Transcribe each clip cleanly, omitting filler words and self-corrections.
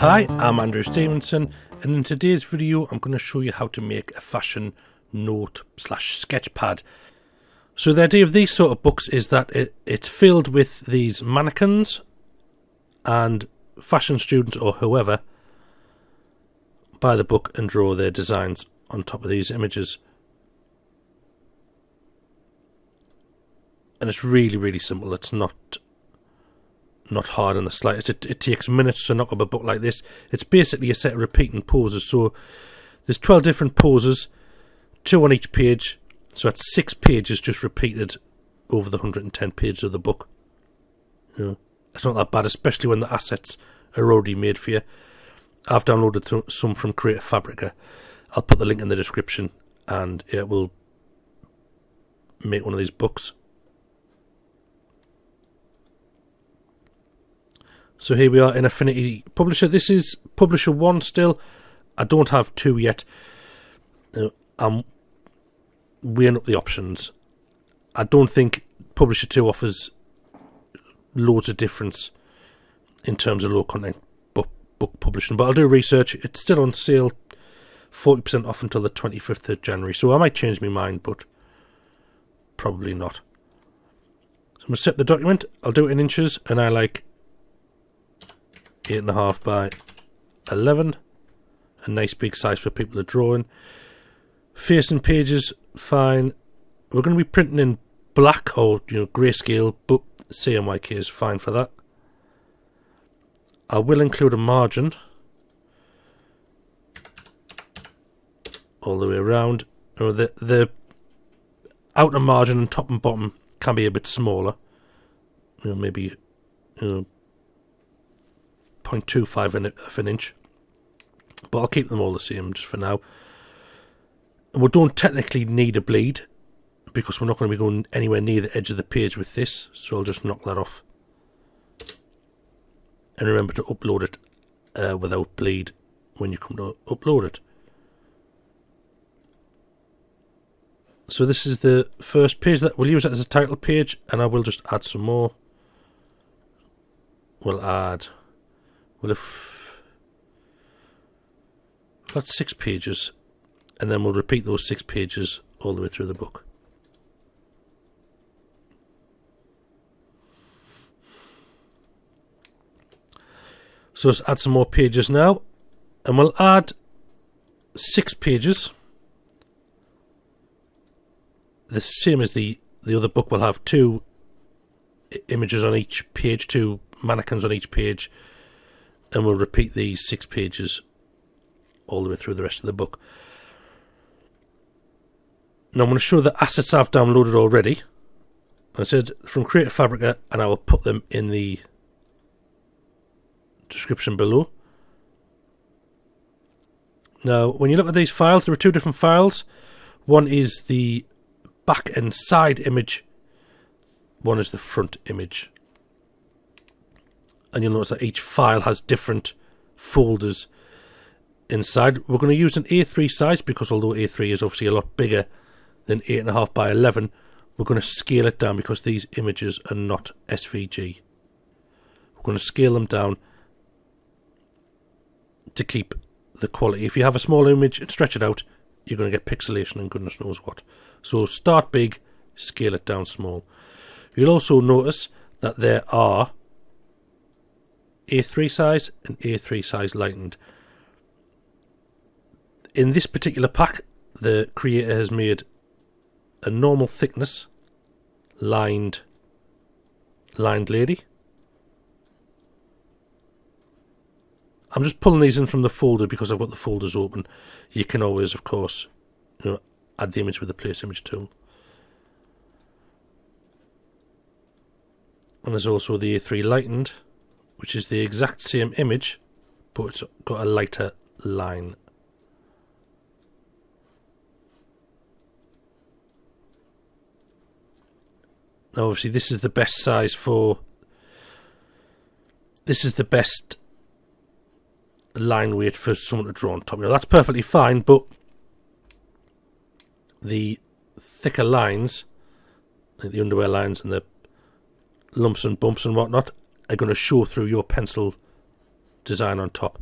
Hi, I'm Andrew Stevenson, and in today's video I'm going to show you how to make a fashion note / sketchpad. So the idea of these sort of books is that it's filled with these mannequins, and fashion students or whoever buy the book and draw their designs on top of these images. And it's really simple. It's not hard in the slightest. It takes minutes to knock up a book like this. It's basically a set of repeating poses. So there's 12 different poses, 2 on each page. So that's 6 pages just repeated over the 110 pages of the book. You know, it's not that bad, especially when the assets are already made for you. I've downloaded some from Creative Fabrica. I'll put the link in the description, and it will make one of these books. So here we are in Affinity Publisher. This is Publisher 1 still. I don't have 2 yet. I'm weighing up the options. I don't think Publisher 2 offers loads of difference in terms of low content book publishing, but I'll do research. It's still on sale, 40% off until the 25th of January, so I might change my mind, but probably not. So I'm going to set the document. I'll do it in inches, and I like 8.5 by 11, a nice big size for people to draw in. Facing pages, fine. We're going to be printing in black or grayscale, but CMYK is fine for that. I will include a margin all the way around. The outer margin and top and bottom can be a bit smaller. Maybe 0.25 of an inch, but I'll keep them all the same just for now. And we don't technically need a bleed because we're not going to be going anywhere near the edge of the page with this, so I'll just knock that off. And remember to upload it without bleed when you come to upload it. So this is the first page that we'll use it as a title page, and I will just add some more. If that's 6 pages, and then we'll repeat those 6 pages all the way through the book. So let's add some more pages now, and we'll add 6 pages. The same as the other book. Will have 2 images on each page, 2 mannequins on each page, and we'll repeat these 6 pages all the way through the rest of the book. Now I'm going to show the assets I've downloaded already. I said from Creative Fabrica, and I will put them in the description below. Now when you look at these files, there are 2 different files. One is the back and side image, one is the front image, and you'll notice that each file has different folders inside. We're going to use an A3 size because although A3 is obviously a lot bigger than 8.5 by 11, we're going to scale it down because these images are not SVG. We're going to scale them down to keep the quality. If you have a small image and stretch it out, you're going to get pixelation and goodness knows what. So start big, scale it down small. You'll also notice that there are A3 size and A3 size lightened. In this particular pack, the creator has made a normal thickness lined lady. I'm just pulling these in from the folder because I've got the folders open. You can always, of course, add the image with the place image tool. And there's also the A3 lightened, which is the exact same image, but it's got a lighter line. Now obviously this is the best size for, this is the best line weight for someone to draw on top. That's perfectly fine, but the thicker lines, like the underwear lines and the lumps and bumps and whatnot, are going to show through your pencil design on top.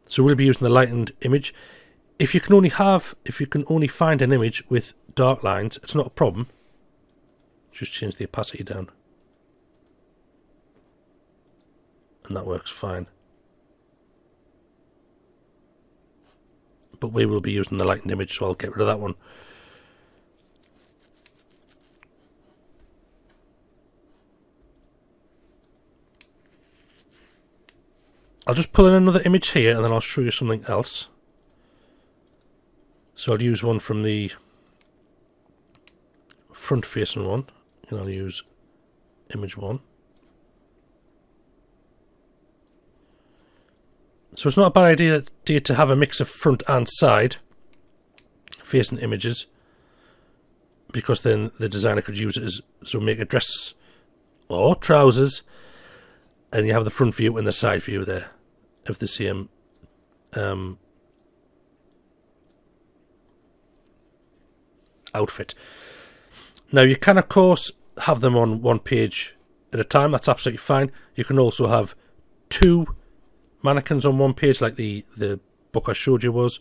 So we'll be using the lightened image. If you can only find an image with dark lines, it's not a problem. Just change the opacity down. And that works fine. But we will be using the lightened image, so I'll get rid of that one. I'll just pull in another image here and then I'll show you something else. So I'll use one from the front facing one, and I'll use image 1. So it's not a bad idea to have a mix of front and side facing images, because then the designer could use it as, so make a dress or trousers, and you have the front view and the side view there of the same outfit. Now you can of course have them on one page at a time, that's absolutely fine. You can also have 2 mannequins on one page like the book I showed you was.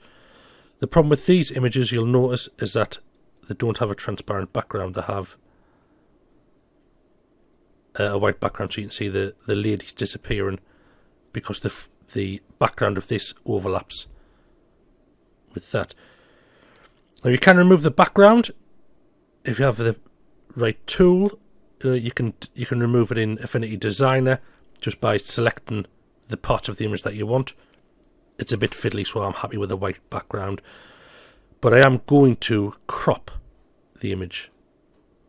The problem with these images, you'll notice, is that they don't have a transparent background. They have a white background, so you can see the ladies disappearing because the background of this overlaps with that. Now you can remove the background if you have the right tool. You can remove it in Affinity Designer just by selecting the part of the image that you want. It's a bit fiddly, so I'm happy with a white background, but I am going to crop the image,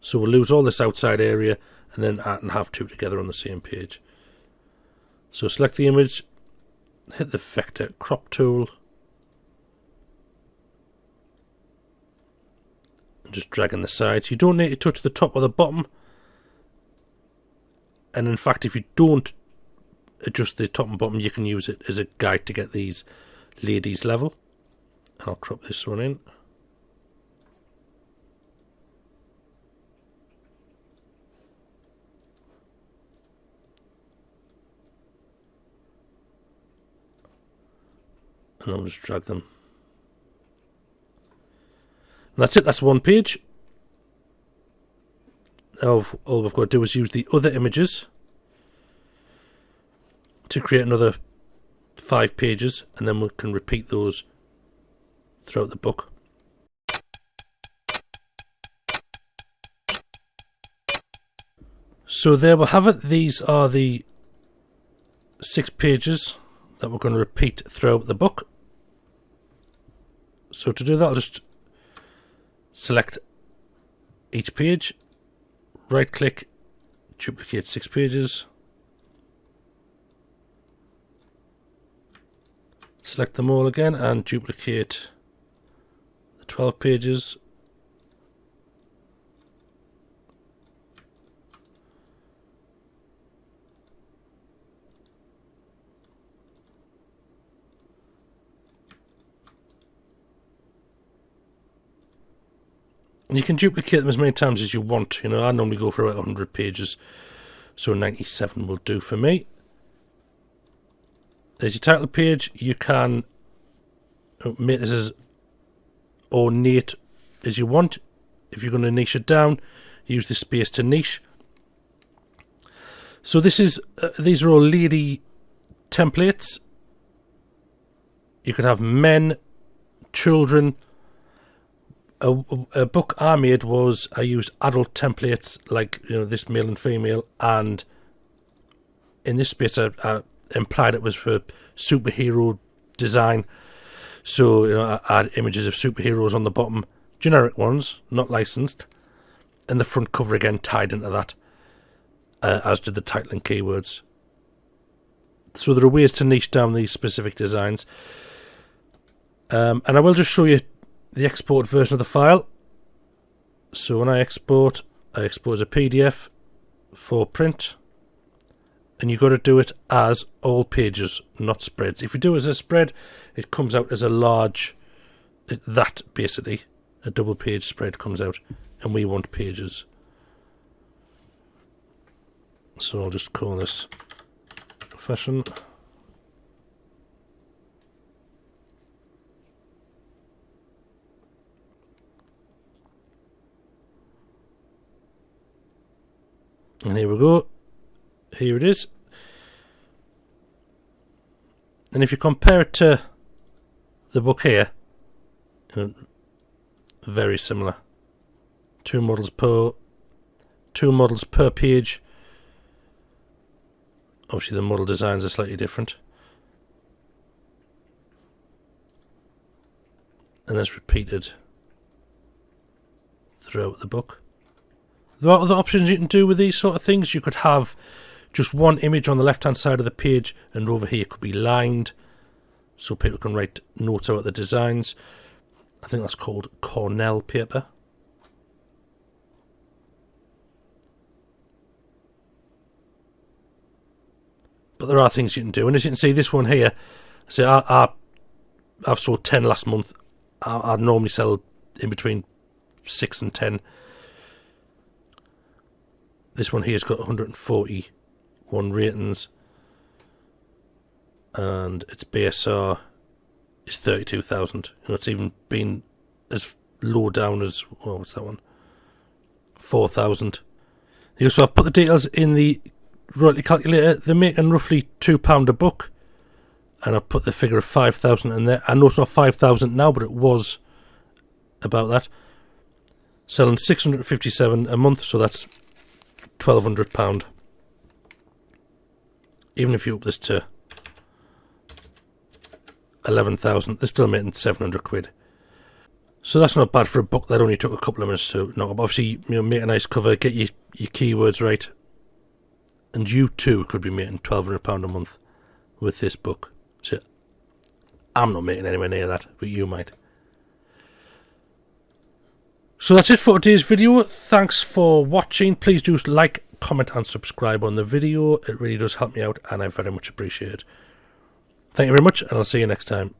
so we'll lose all this outside area and then add and have 2 together on the same page. So select the image, hit the vector crop tool, and just drag in the sides. You don't need to touch the top or the bottom, and in fact if you don't adjust the top and bottom, you can use it as a guide to get these ladies level. And I'll crop this one in. And I'll just drag them. And that's it, that's one page. Now all we've got to do is use the other images to create another 5 pages, and then we can repeat those throughout the book. So there we have it. These are the 6 pages that we're going to repeat throughout the book. So to do that, I'll just select each page, right click, duplicate 6 pages, select them all again and duplicate the 12 pages. And you can duplicate them as many times as you want. You know, I normally go for about 100 pages, so 97 will do for me. There's your title page. You can make this as ornate as you want. If you're going to niche it down, use the space to niche. So this is these are all lady templates. You could have men, children. A book I made was I used adult templates like, you know, this male and female, and in this space I implied it was for superhero design. So, you know, I had images of superheroes on the bottom, generic ones, not licensed, and the front cover again tied into that, as did the title and keywords. So there are ways to niche down these specific designs, and I will just show you the export version of the file. So when I export as a PDF for print, and you've got to do it as all pages, not spreads. If you do it as a spread, it comes out as a large, that basically, a double page spread comes out, and we want pages. So I'll just call this fashion And here we go. Here it is. And if you compare it to the book here, very similar. Two models per page. Obviously the model designs are slightly different. And that's repeated throughout the book. There are other options you can do with these sort of things. You could have just one image on the left hand side of the page, and over here it could be lined so people can write notes about the designs. I think that's called Cornell paper. But there are things you can do, and as you can see, this one here, so I've sold 10 last month. I normally sell in between 6 and 10. This one here's got 141 ratings, and its BSR is 32,000. It's even been as low down as, well, what's that one? 4,000. So I've put the details in the royalty calculator. They're making roughly £2 a book, and I've put the figure of 5,000 in there. I know it's not 5,000 now, but it was about that. Selling 657 a month, so that's £1,200. Even if you up this to 11,000, they're still making 700 quid. So that's not bad for a book that only took a couple of minutes to knock up. Obviously, make a nice cover, get your keywords right, and you too could be making £1,200 a month with this book. So I'm not making anywhere near that, but you might. So that's it for today's video. Thanks for watching. Please do like, comment and subscribe on the video. It really does help me out, and I very much appreciate it. Thank you very much, and I'll see you next time.